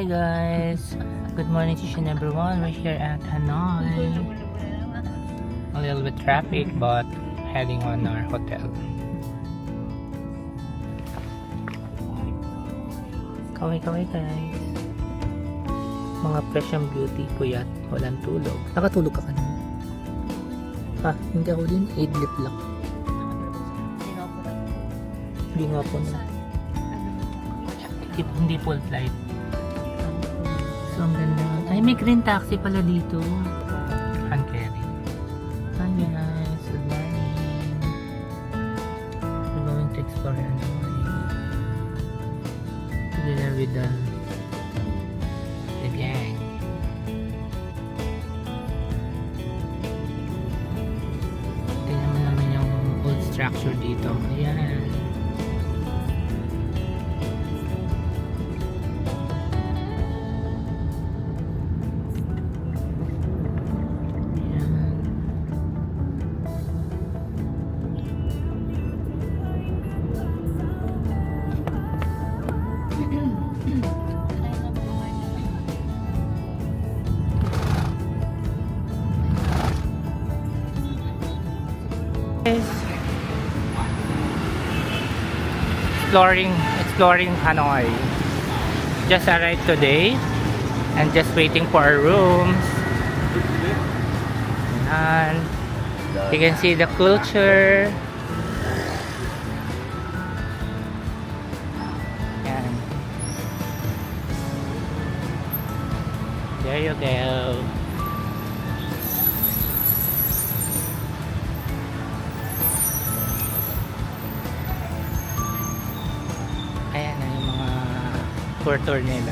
Hi guys, good morning to you everyone. We're here at Hanoi. A little bit traffic but heading on our hotel. Kaway-kaway guys. Mga fresh and beauty, puyat, walang tulog. Nakatulog ka kanina? Ha, hindi ako din. Idlip lang. Hindi nga po na. Hindi full flight. So, ang ganda. Ay, may green taxi pala dito. Hand carry. Hi guys, good morning. We're going to explore Hanoi. Together with the gang. Tingnan mo naman yung old structure dito. Ayan. Exploring Hanoi. Just arrived today and just waiting for our rooms. And you can see the culture. And there you go. Ayan na yung mga tour nila.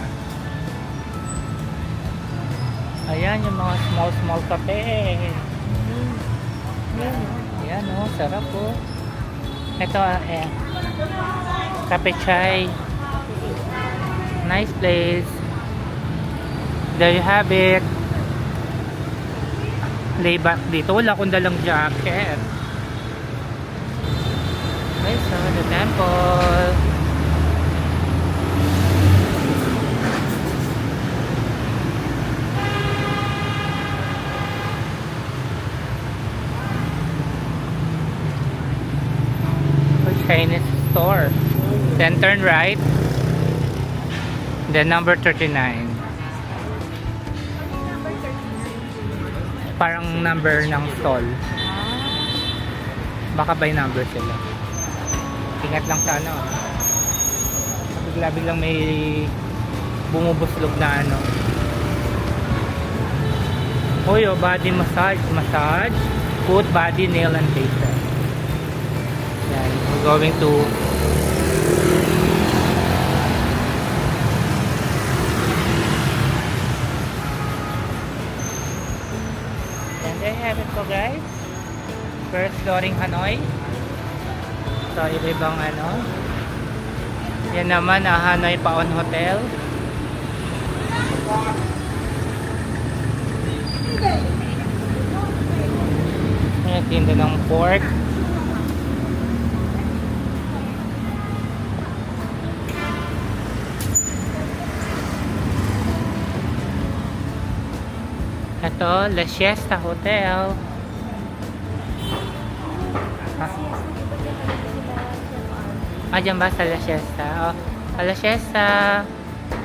Ayan yung mga small cafe. Ayan o, sarap po. Ito cafe chai. Nice place. There you have it. Lay back dito. Wala akong dalang jacket. Okay, so the temple. Chinese store. Then turn right. Then number 39. Parang number ng stall. Baka by number sila. Ingat lang sa ano. Bigla-biglang may bumubuslog na ano. Oyo, body massage. Foot, body, nail, and facial. Yan, we're going to and there you have it po guys. First flooring Hanoi. So iba-ibang ano. Yan naman Hanoi Paon Hotel. Ayan, tinda ng pork. Ito, La Siesta Hotel. Dyan ba sa La Siesta? La Siesta,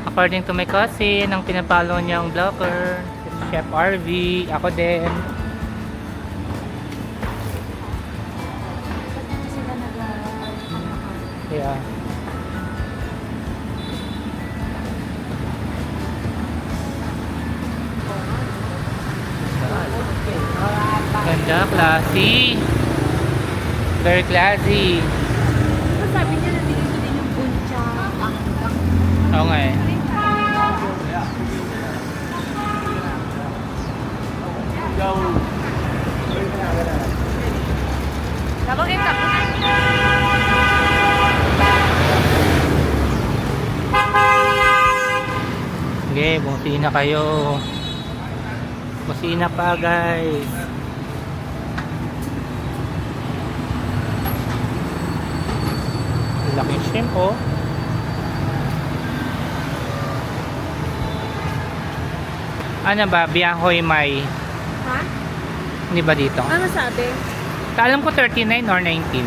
according to my cousin, ang pinapalo niyang vlogger, Chef RV, ako din. Yeah. Ganda, classy. Very classy. Sabi niya nandito din yung buncha. Oo nga eh. Bakit ako? Sige, busina kayo. Busina pa guys. Laking shrimp oh. Ano ba? Biahoy May. Ha? Hindi ba dito? Ano sabi? Alam ko 39 or 19.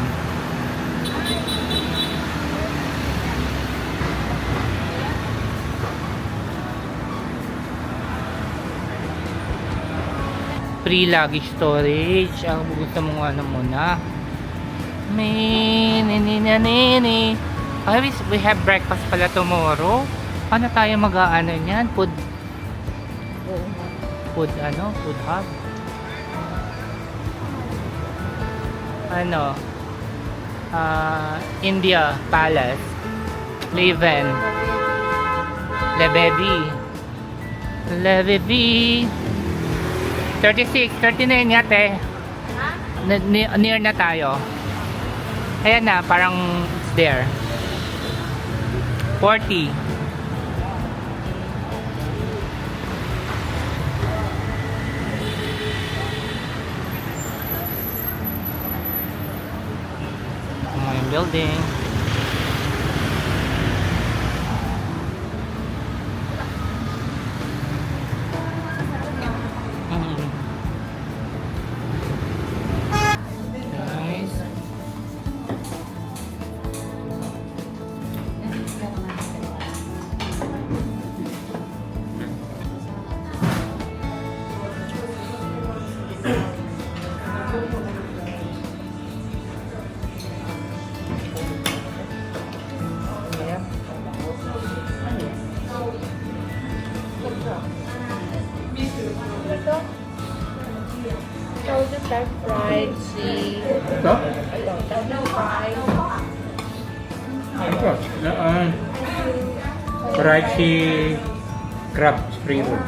Free luggage storage. Ang gusto mong ano muna. Nini. Okay, we have breakfast pala tomorrow. Paano tayo mag-ano niyan? Food hub. Ano? India Palace. Leven. Lebebi. 36, 39 yate. Near na tayo. Ayan na, parang it's there. 40. Yung building. Nice. So, just that fried cheese. Ito? Fried. Ito. Karachi crab spring roll.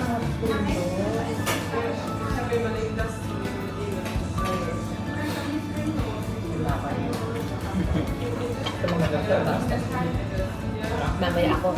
Mamaya ako.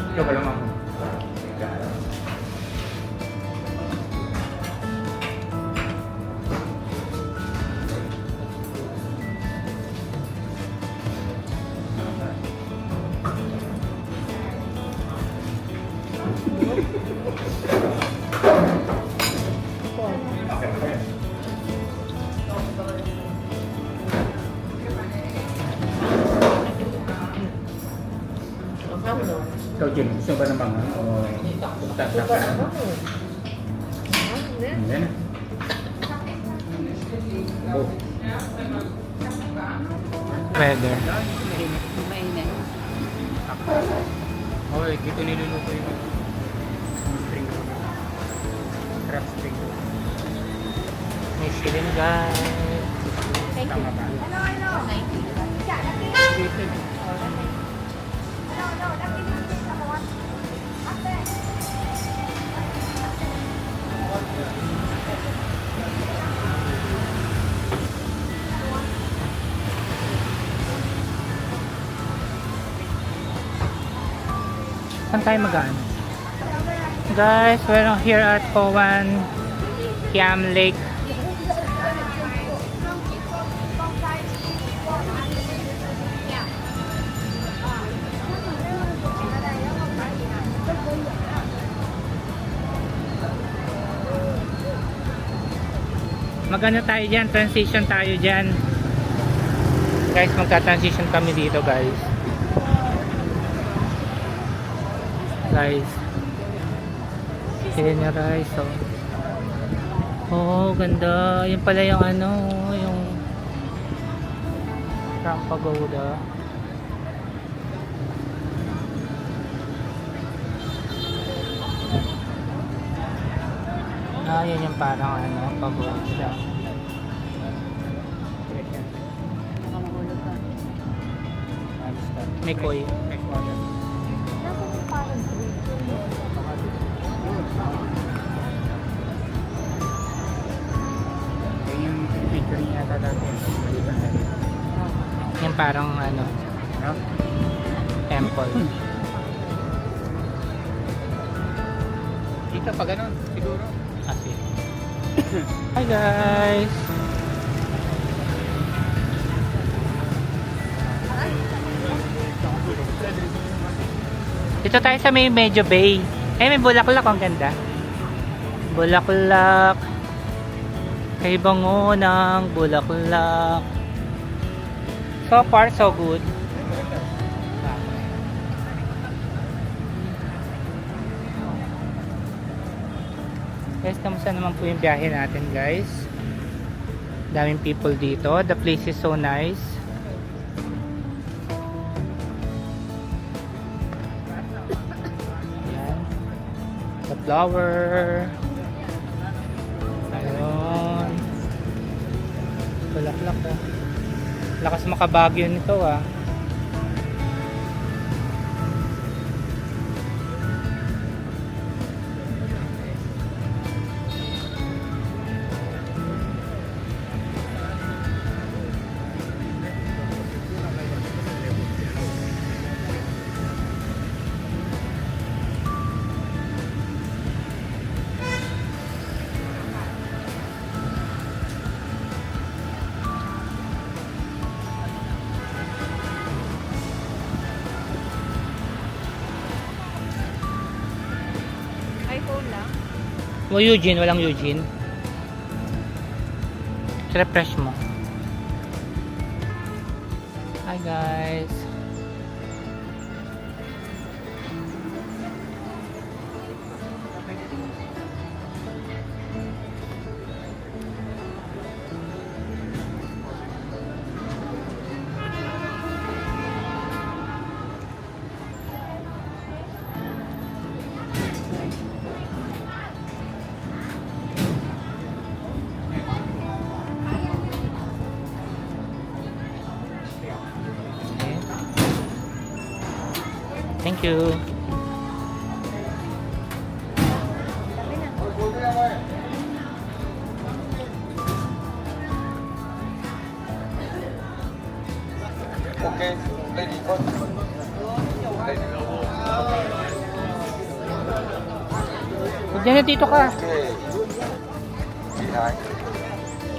Ito ba lang ako? Ikaw, Jim, gusto ba namang tatak? Yan. Oh. Weather. Mainit. Okay, dito niluluto yung spring roll. Crab spring roll. May shilling guys. Thank you. Tama ba? Saan tayo mag-ano? Guys, we're here at Powan Kiam Lake. Magano tayo dyan, transition tayo dyan. Guys, magta-transition kami dito guys. Sila niya guys, oh, ganda. Yun pala yung ano, yung Trump Pagoda. Ah, yan yung parang ano, pagoda. May koi. Yung picture niya yata dati. Yung parang ano, No? temple. Dito pa ganun, siguro. Kasi. Hi guys! Dito tayo sa may Medyo Bay. May bulaklak, ang ganda. Bulaklak. Kay bango ng bulaklak. So far, so good. Guys, kamusta naman po yung biyahe natin, guys? Daming people dito. The place is so nice. Ayan. The flower. Ayun. Bulaklak, oh. Lakas makabagyo nito, ah. iPhone lang? O Eugene, walang Eugene. Refresh mo. Hi guys. Thank you. Okay, lady first. Diyan na dito ka. Okay. Behind.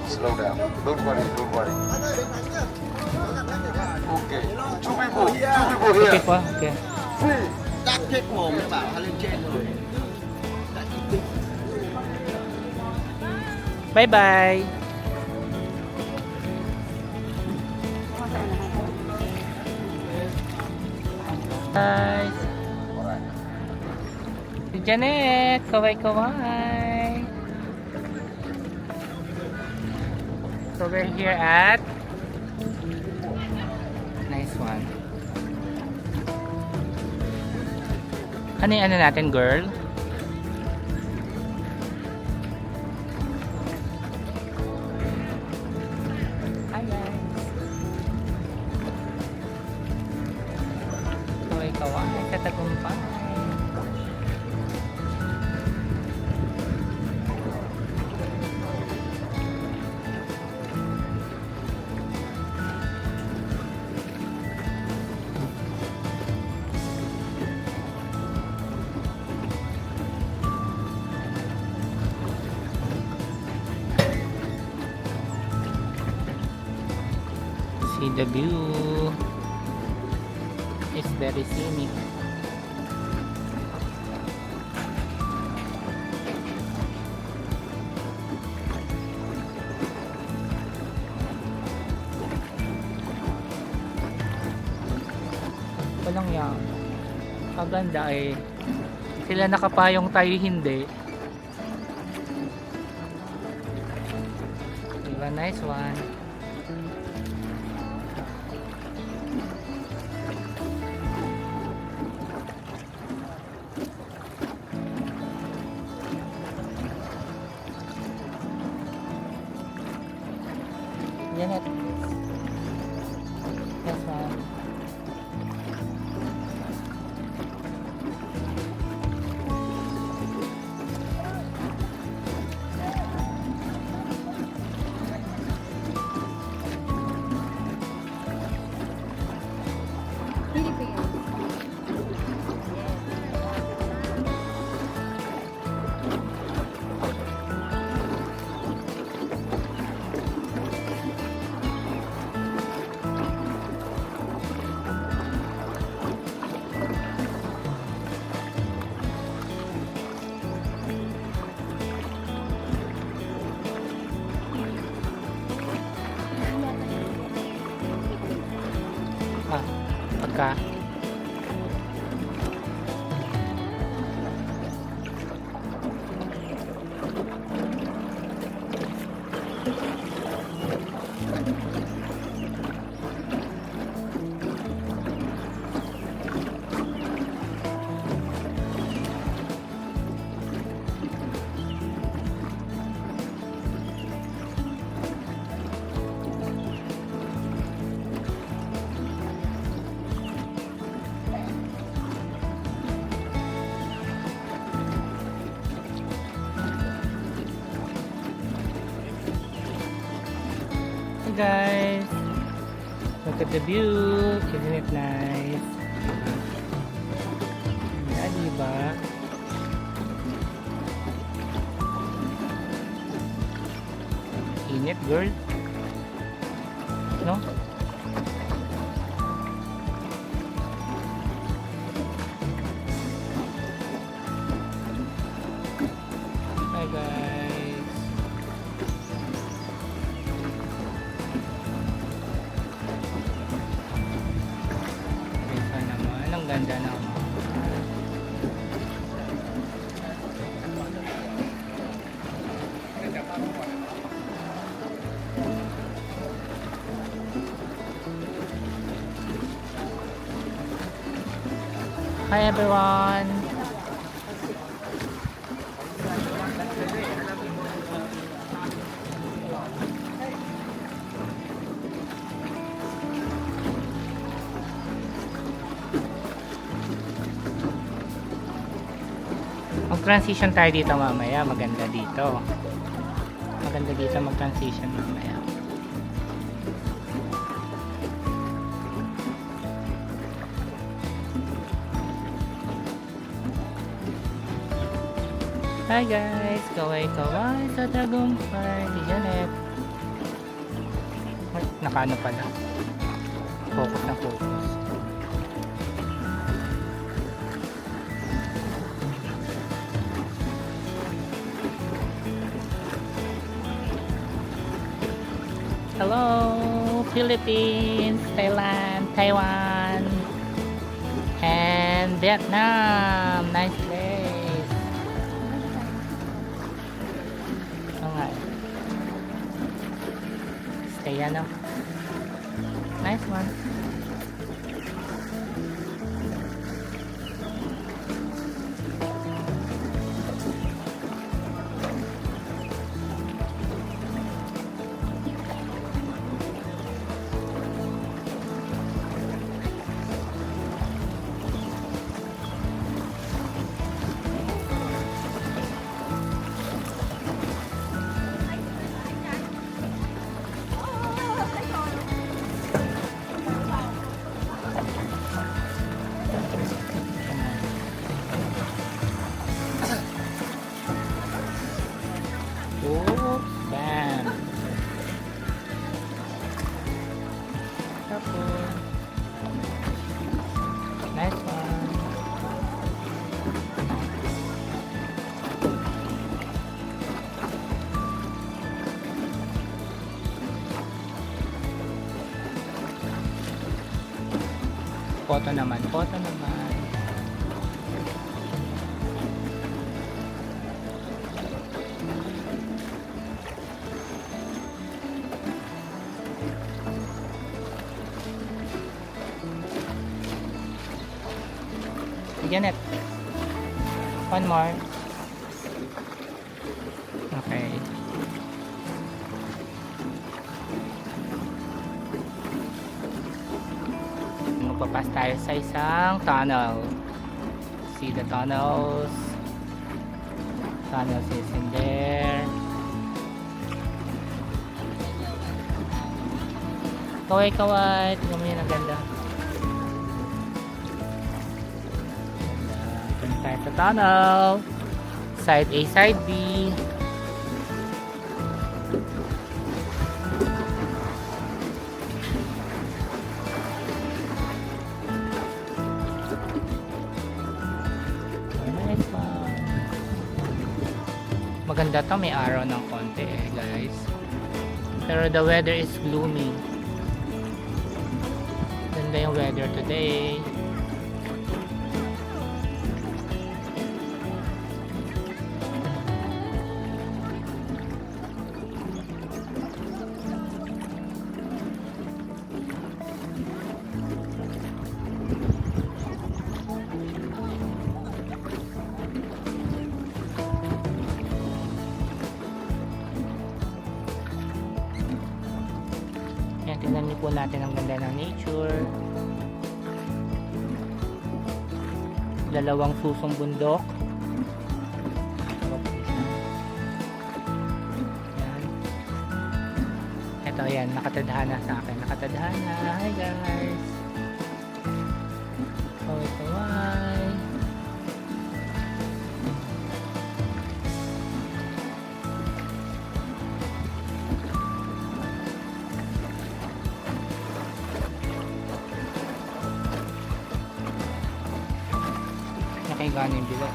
Slow down. Don't worry, don't worry. Okay. Two people Okay here. po. Okay. Cắt hết mồm mới bảo hắn lên trên rồi. Bye bye. Guys. Si Janet, kaway-kaway. So we're here at nice one. Ano yung ano natin, girl? Hi guys. Kaway-kaway sa Tagumpay. See the view. It's very scenic. Walang yan. Kaganda eh. Sila nakapayong, tayo hindi. Diba? Nice one. Janet. Yes, ma'am. Ah, pagka. Hey guys, look at the view. Isn't it nice? Yeah, diba? Init, girl. No? Hi guys. Ito naman, ang ganda naman. Hi everyone. Mag-transition tayo dito mamaya. Maganda dito. Maganda dito mag-transition mamaya. Hi guys! Kaway-kaway sa tagumpay. Si Janet. Ay, nakaano pala. Focus na focus. Hello, Philippines, Thailand, Taiwan, and Vietnam. Nice place. Oo nga. Stay ano. Nice one. Oops, bam. Tapos. Nice one. Photo naman, photo naman. Janet. One more. Okay. magpapas tayo sa isang tunnel. See the tunnels. Tunnels is in there. Kaway-kaway. Tingnan mo yun, ang ganda. Turn tayo sa tunnel. Side A, side B. Nice one. Maganda to, may araw ng konti guys. Pero the weather is gloomy. Ganda yung weather today. Yan, tingnan niyo po natin ang ganda ng nature. Dalawang susong bundok. Yan. Ito yan, nakatadhana sa akin. Nakatadhana. Hi guys. Kaway-kaway. Nakaiga na yung bilat.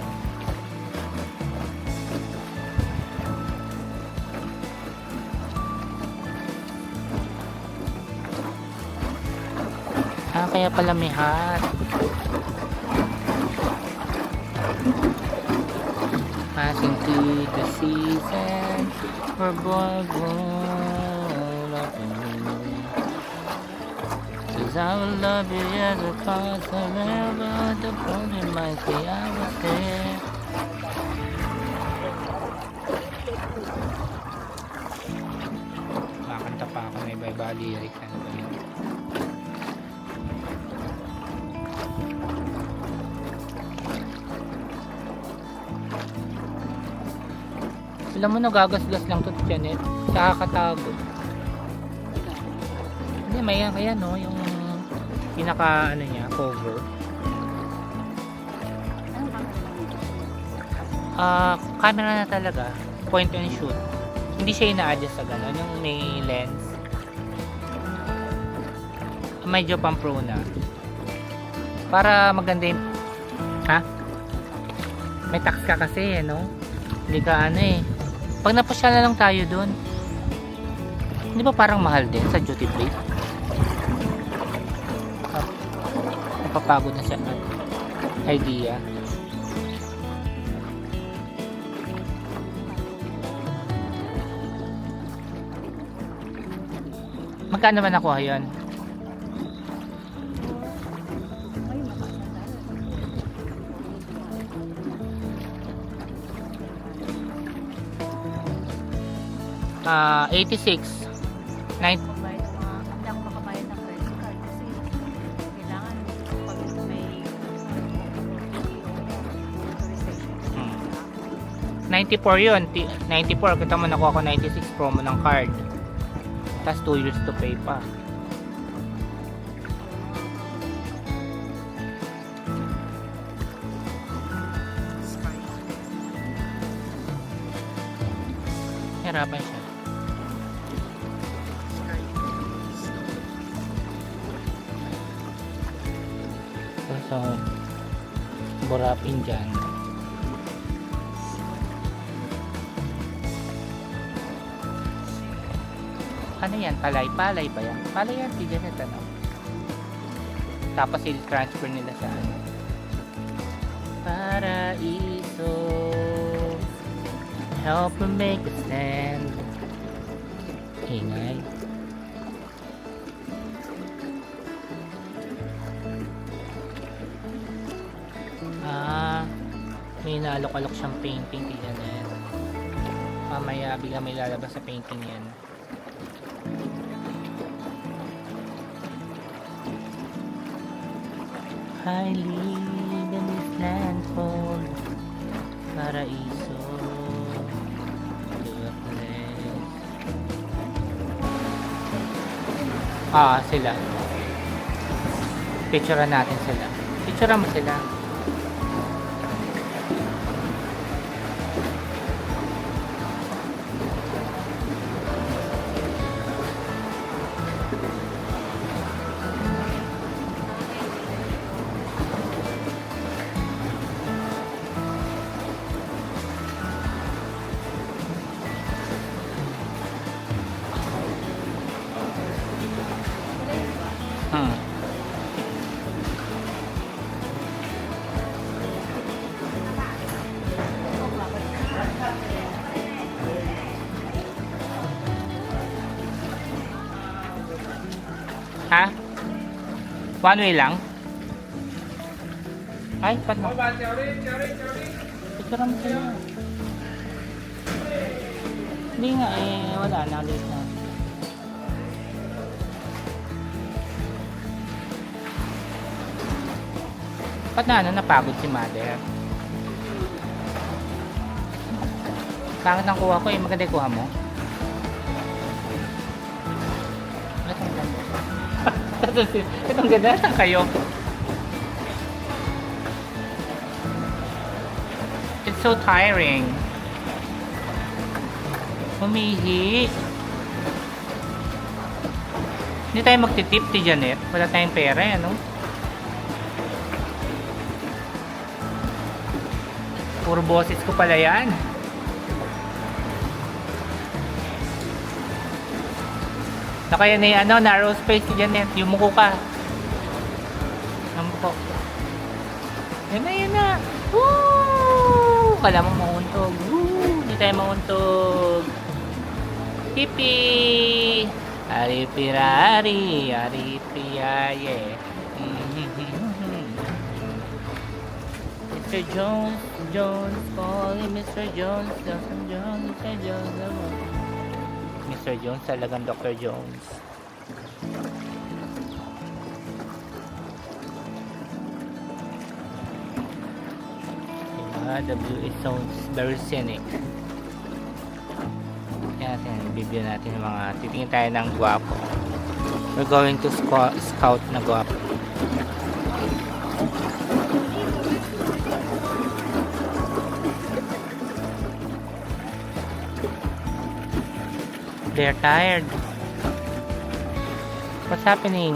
Kaya pala may hat. Passing to the season for boy grown up in me. Cause I will love you as a constant but the problem might say I was there. Makanta pa ako na iba-iba lyrics. Ano ba yun? Alam mo, nagagasgas lang to, Janet. Nakakatago. Hindi, may yan kaya no, yung pinaka ano niya, cover. Camera na talaga. Point and shoot. Hindi siya ina-adjust sa gano'n. Yung may lens. Medyo pang pro na. Para maganda yung... Ha? May tax ka kasi, no? Hindi ka ano eh. Pag napasya na lang tayo dun, hindi ba parang mahal din sa duty free? Napapagod na siya. Idea. Magkano ba nakuha yun? Ah, 86. 9. Hindi ako makabayad ng credit card kasi kailangan pag may authorization. 94 yun. 94. Kita mo nakuha ko 96 promo ng card. Tapos 2 years to pay pa. Hirapan siya. So, burapin dyan. Ano yan? Palay-palay ba yan? Palay yan, di ganit ano. Tapos i-transfer nila sa ano. Paraiso, help me make a stand. Ingay. May naalok-alok siyang painting. Tignan na yan. Mamaya bigla may lalabas sa painting yan. I live in this land called Paraiso. To a place. Sila. Picturean natin sila. Picturean mo sila. Ha? One way lang? Ay, ba't mo? Picturean mo sila. Hindi nga wala na ulit na. Ba't napagod si mother? Pangit ang kuha ko maganda yung kuha mo. Itong ganda, saan kayo? It's so tiring. Humihi. Hindi tayo magtitip, ti Janet. Wala tayong pera, ano? Puro boses ko pala yan. Na kaya na narrow space si Janet. Yumuko ka. Yumuko. Yan na. Woo! Kala mo mauntog. Woo! Hindi tayo mauntog. Hippie! Aripirari! Aripiaye! Mr. Jones, calling Mr. Jones, Mr. Jones. Mr. Jones, talagang Dr. Jones. The view is sounds very scenic. Kaya natin, bibigyan natin yung mga titingin tayo ng guwapo. We're going to scout na guwapo. They're tired. What's happening?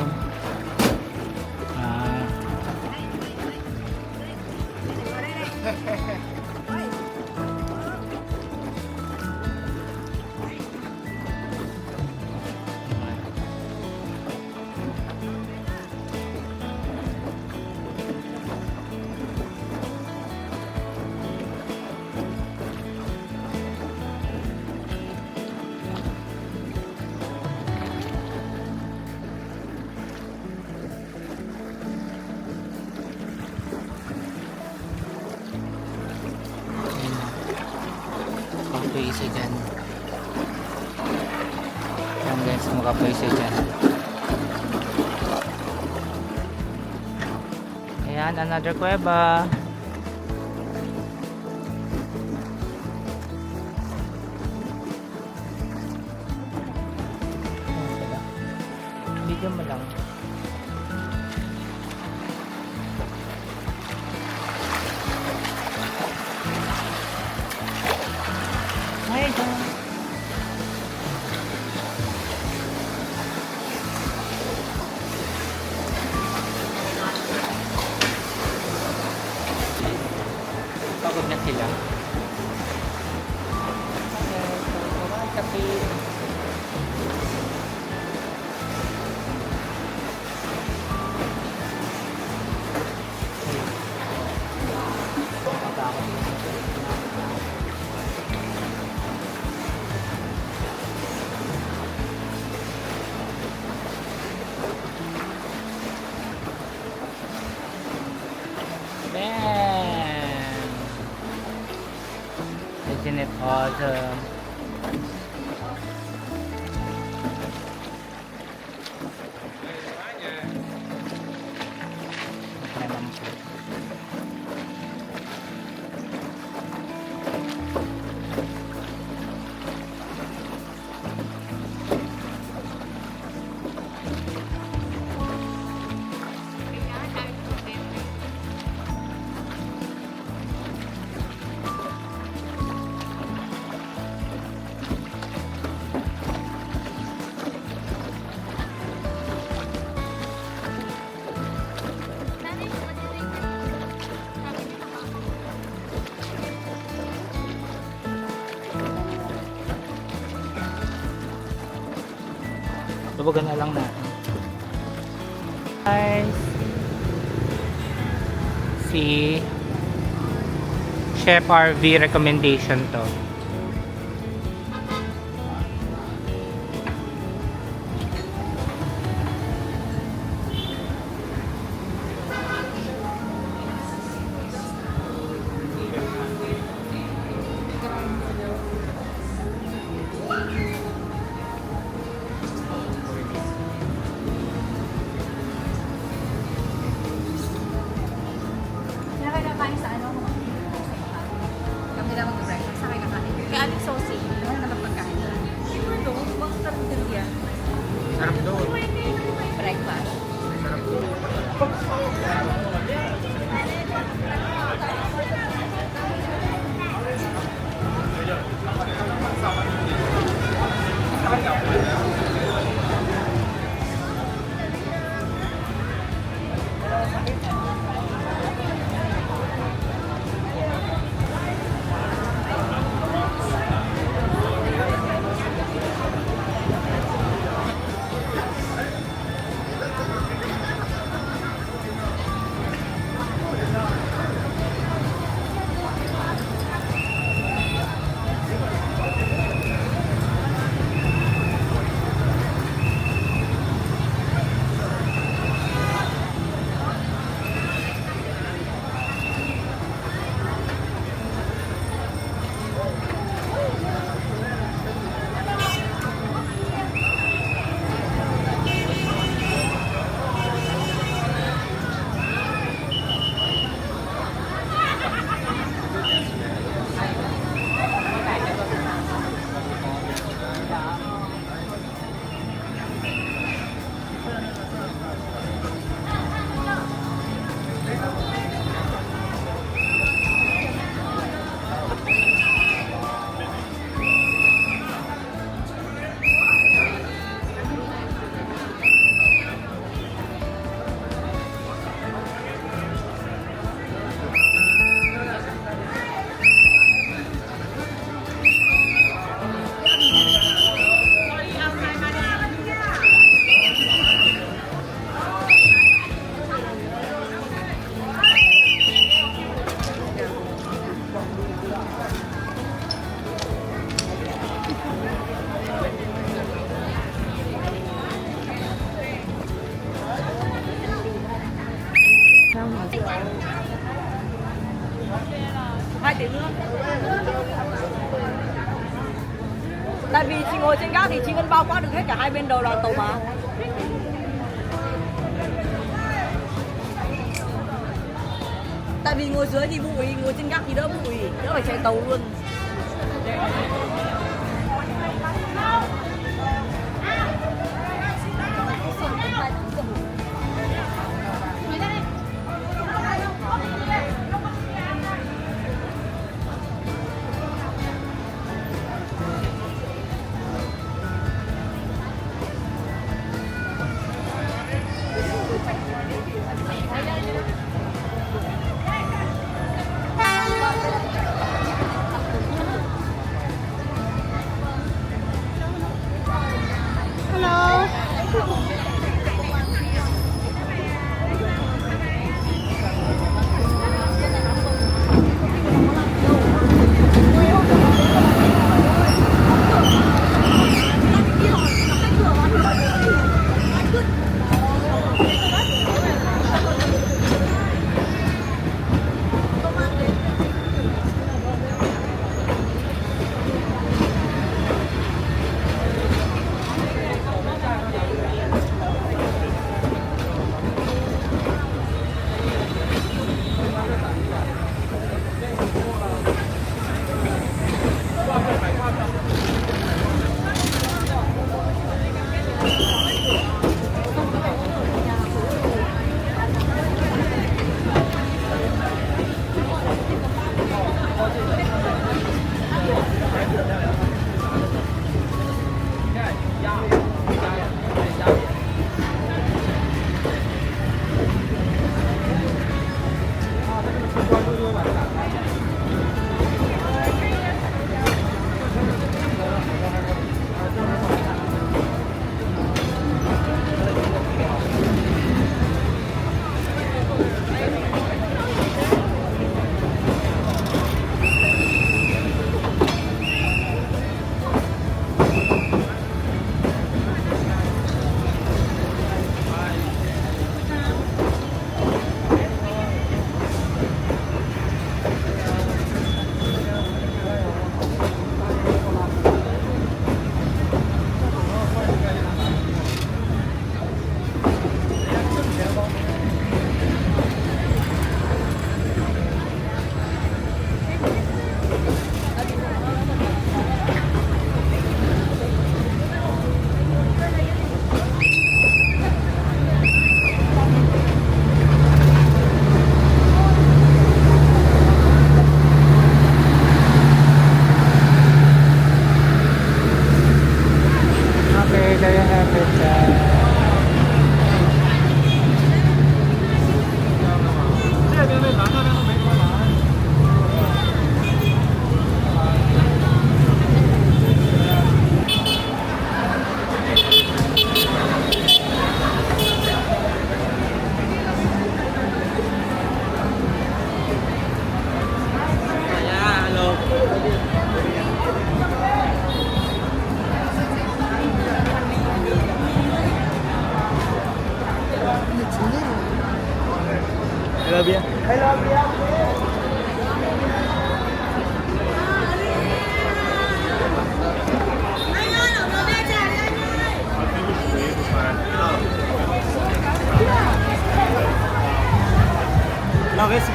Isa dyan. Yan guys, makapaisa dyan. Ayan, another kuweba. Video mo lang. Hi guys. Pagod na sila. Okay, isn't it awesome? Lubagan na lang natin. Guys, si Chef RV recommendation to. Kaya kayo nakain sa ano? Kami lang mag-breakfast. Sa kayo kakain. Kaya aling sausage. Ano naman pagkain nila? Sino doon? Mga sarap din yan. Sarap doon. Breakfast. Sarap doon. Hai tiếng nữa. Tại vì chị ngồi trên gác thì chị vẫn bao quát được hết cả hai bên đầu là tàu mà. Tại vì ngồi dưới thì bụi, ngồi trên gác thì đỡ bụi, đỡ phải chạy tàu luôn. love you. I love you. No, ves,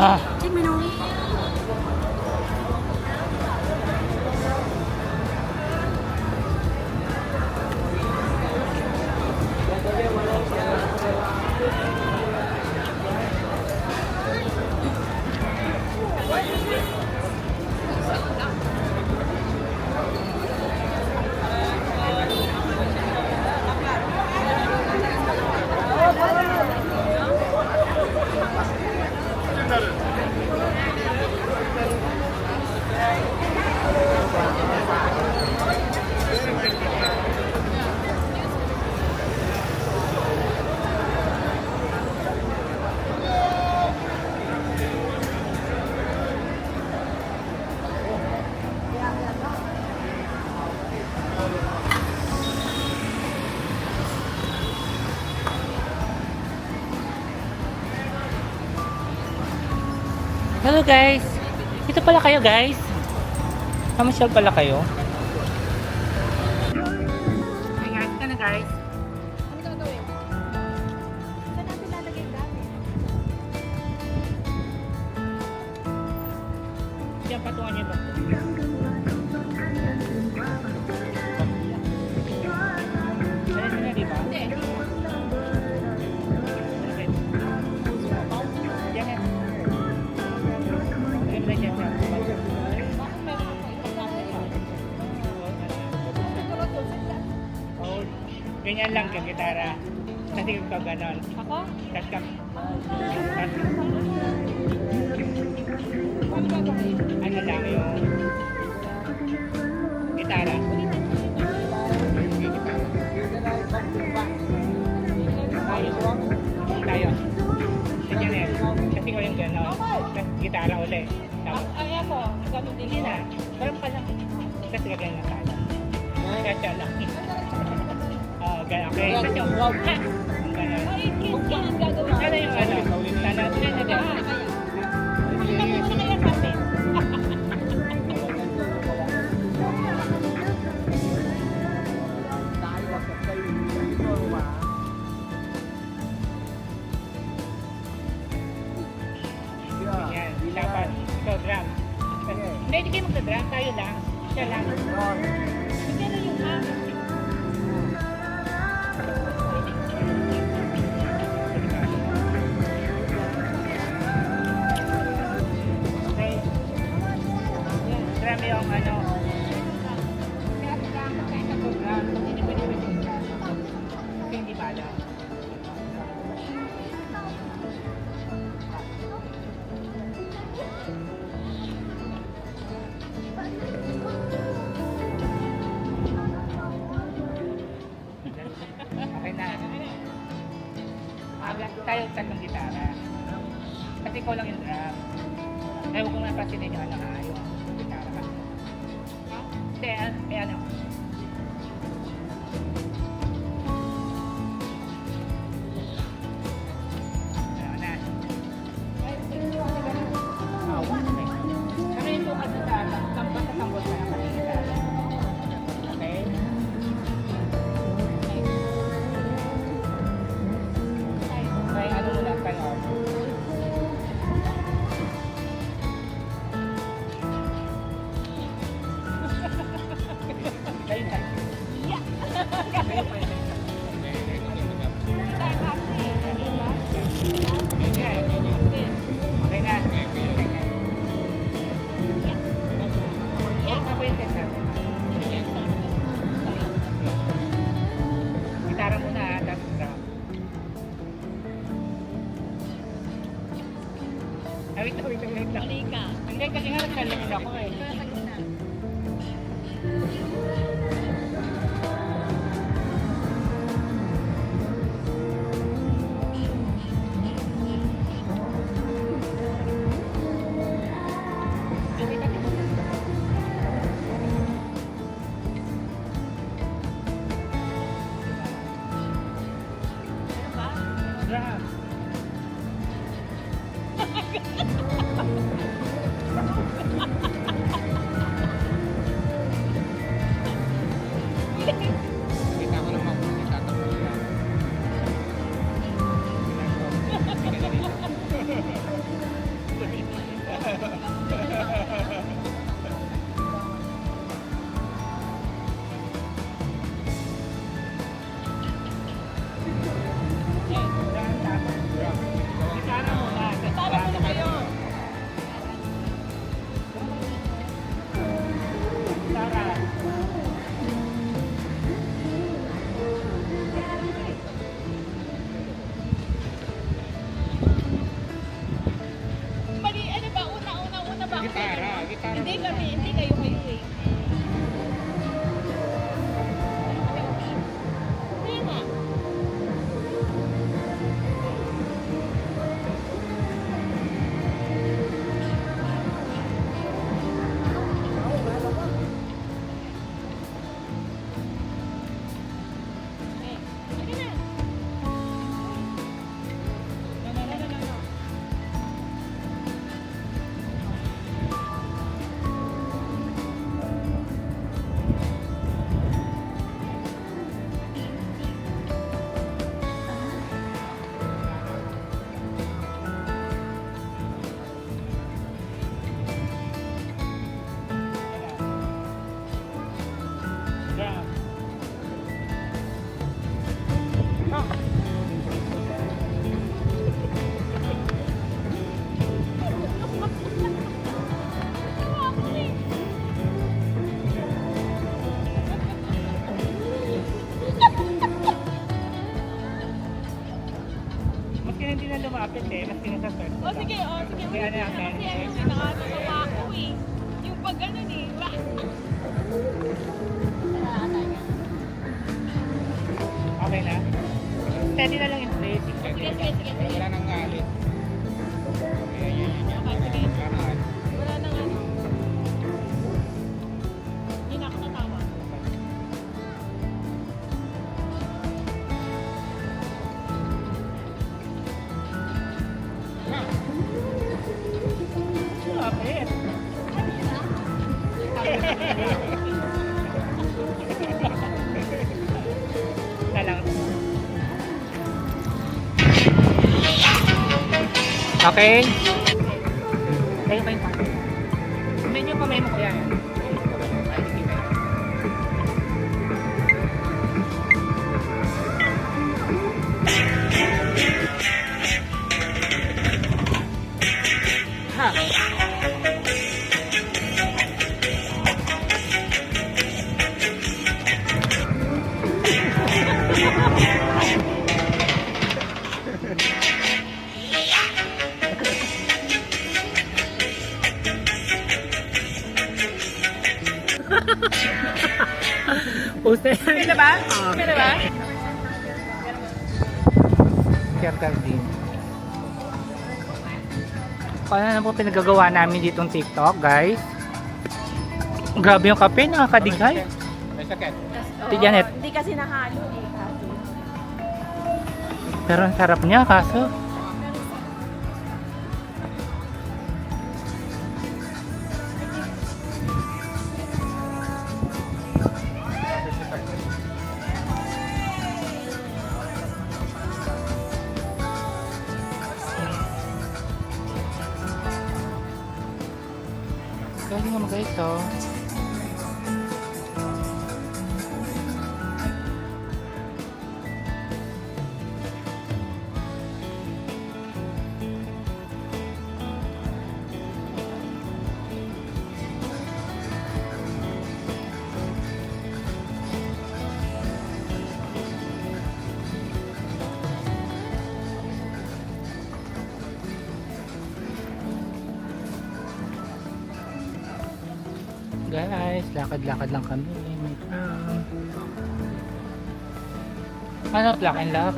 Ah. Hello guys! Dito pala kayo guys! Namasyal pala kayo? Ingat ka na guys! Ano gagawin? Saan natin lalagay gamit? Diyan patungan niyo ba? Ayan na di ba? Hindi. Yan na. Yan na dyan. Bakit meron ako? Oh, ganyan lang yung gitara. Kasi ikaw ganon. Ako? Tapos ka. Ano gagawin? Ano lang yung gitara. Tayo. Sige na. Kasi ko yung ganon. Tapos gitara ulit. Tapos, Ay ako, ganun din hindi na. Parang pa lang. Tapos gagawin na tayo. Kasi lang. Oh, ganon. Okay. Kasi yung wow. Ha! Ganon. Ay, kailan gagawin? Ano yung ano? Tanong na na din. Pakita mo muna kaya kami. Yan. Dapat ikaw drum. Hindi, hindi kayo magdadrum. Tayo lang. Siya lang. Magkano yung ham? Okay. Drum yung ano. harap. Ay, huwag kong napasinin yung ano ha, yung gitara ka. Hindi, ano. Ano na. Awa na eh. Kami yung bukas na data, tampas sa tambos na nakalingin data. Okay? Try ano mo lang tayo. Kayo tayo. Okay na. Ako yung test natin. Gitara muna ha, tapos drum. Wait lang. Hindi kasi nga nagsalimid ako eh. Drum. Kita ko naman kung nagtatakbo nila. Gitara muna. Gitara muna kayo. Gitara. Mali, ano ba? Una ba? Gitara. Hindi kami, hindi kayo eh. Hindi na. Sige na. No. Drum. Maski hindi na lumapit eh, maski nasa first. Sige. Sige, ano yan, Kasi Ken? ano, nakakatawa ako eh. Yung pag ganun eh. Okay na? Steady na lang yung place. Sige. Wala nang galit. Yan. Okay, sige. Wala nang galit. Wala nang ano. Hindi na ako natawa. Lumapit. Na lang. Okay? Kayo ba yung partner? Medyo kamay mo kaya yan. Ha! Puste. Pwede ba? Pwede ba? Care card din. Ano na po pinagagawa namin ditong TikTok, guys? Grabe yung kape, nakakadigay. May sakit. Ti Janet. Hindi kasi nahalo eh. Kasi. Pero ang sarap niya, kaso. Galing naman guys, oh. Guys, lakad-lakad lang kami. May pram. Ano, black and love?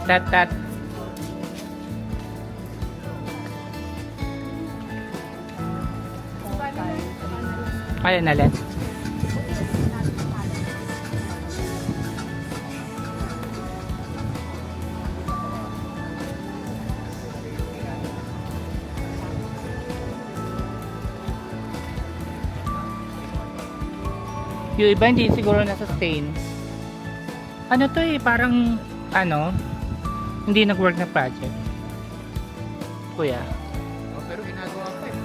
Tat. Kaya na lang. Yung iba hindi siguro na-sustain. Ano to eh, parang ano, hindi nag-work na project. Kuya. Oh, pero ginagawa ko eh.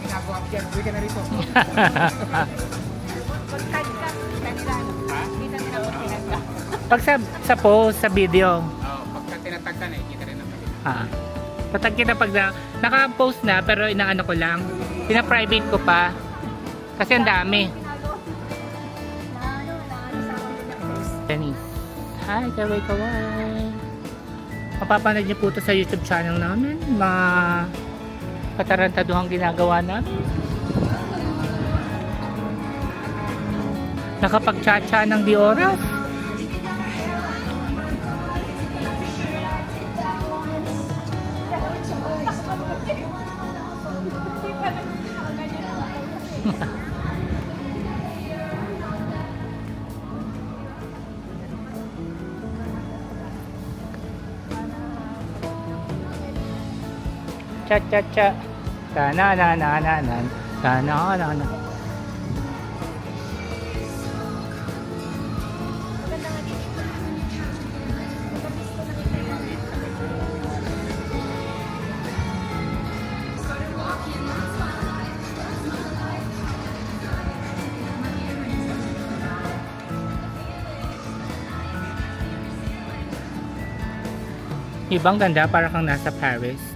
Ginagawa ko yan. Uwi ka na rito. Pag sa post, sa video, Oo, pagka tinatag ka na, kita rin naman. tatag kita pag naka-post na pero inaano ko lang, pina-private ko pa kasi ang dami. Denise, hi, kaway. Mapapanood niyo po ito sa YouTube channel namin, mga katarantaduhang ginagawa namin. Nakapag-cha-cha ng di oras. Cha-cha-cha. Ta-na-na-na-na-na. Ta-na-na-na. Ibang ganda, para kang nasa Paris.